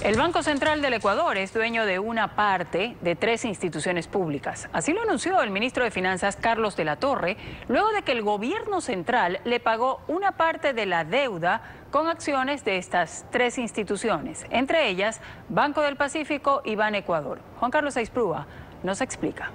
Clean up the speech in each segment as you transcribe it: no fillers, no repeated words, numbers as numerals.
El Banco Central del Ecuador es dueño de una parte de 3 instituciones públicas. Así lo anunció el ministro de Finanzas, Carlos de la Torre, luego de que el gobierno central le pagó una parte de la deuda con acciones de estas 3 instituciones, entre ellas Banco del Pacífico y Banecuador. Juan Carlos Aisprúa nos explica.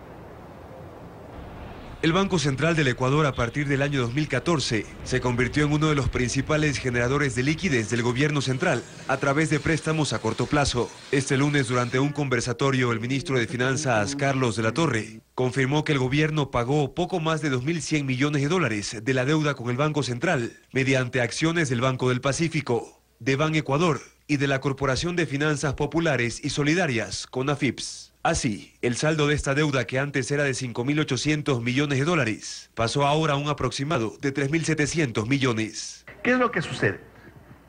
El Banco Central del Ecuador, a partir del año 2014, se convirtió en uno de los principales generadores de liquidez del gobierno central a través de préstamos a corto plazo. Este lunes, durante un conversatorio, el ministro de Finanzas, Carlos de la Torre, confirmó que el gobierno pagó poco más de 2.100 millones de dólares de la deuda con el Banco Central mediante acciones del Banco del Pacífico, de Banecuador y de la Corporación de Finanzas Populares y Solidarias, CONAFIPS. Así, el saldo de esta deuda, que antes era de 5.800 millones de dólares, pasó ahora a un aproximado de 3.700 millones. ¿Qué es lo que sucede?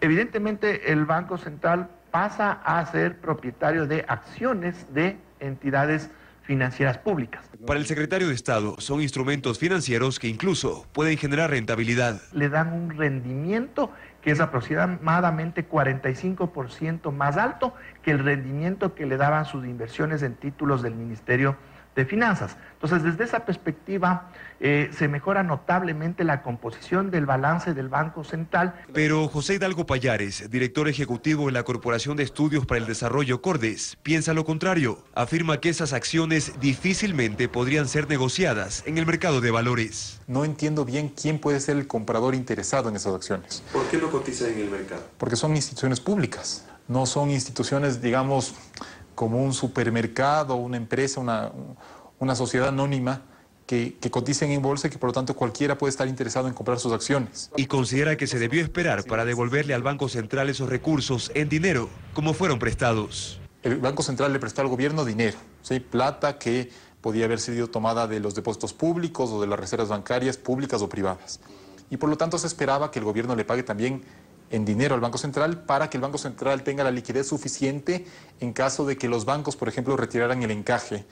Evidentemente, el Banco Central pasa a ser propietario de acciones de entidades financieras públicas. Para el secretario de Estado, son instrumentos financieros que incluso pueden generar rentabilidad. Le dan un rendimiento que es aproximadamente 45% más alto que el rendimiento que le daban sus inversiones en títulos del Ministerio de Finanzas. Entonces, desde esa perspectiva, se mejora notablemente la composición del balance del Banco Central. Pero José Hidalgo Payares, director ejecutivo de la Corporación de Estudios para el Desarrollo Cordes, piensa lo contrario. Afirma que esas acciones difícilmente podrían ser negociadas en el mercado de valores. No entiendo bien quién puede ser el comprador interesado en esas acciones. ¿Por qué no cotizan en el mercado? Porque son instituciones públicas, no son instituciones, digamos, como un supermercado, una empresa, una sociedad anónima que coticen en bolsa y que por lo tanto cualquiera puede estar interesado en comprar sus acciones. Y considera que se debió esperar para devolverle al Banco Central esos recursos en dinero, como fueron prestados. El Banco Central le prestó al gobierno dinero, ¿sí? Plata que podía haber sido tomada de los depósitos públicos o de las reservas bancarias públicas o privadas. Y por lo tanto se esperaba que el gobierno le pague también en dinero al Banco Central para que el Banco Central tenga la liquidez suficiente en caso de que los bancos, por ejemplo, retiraran el encaje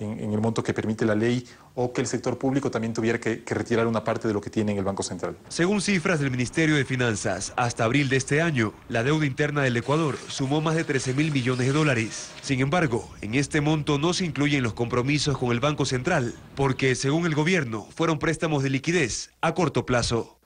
en el monto que permite la ley, o que el sector público también tuviera que retirar una parte de lo que tiene en el Banco Central. Según cifras del Ministerio de Finanzas, hasta abril de este año, la deuda interna del Ecuador sumó más de 13.000 millones de dólares. Sin embargo, en este monto no se incluyen los compromisos con el Banco Central, porque, según el gobierno, fueron préstamos de liquidez a corto plazo.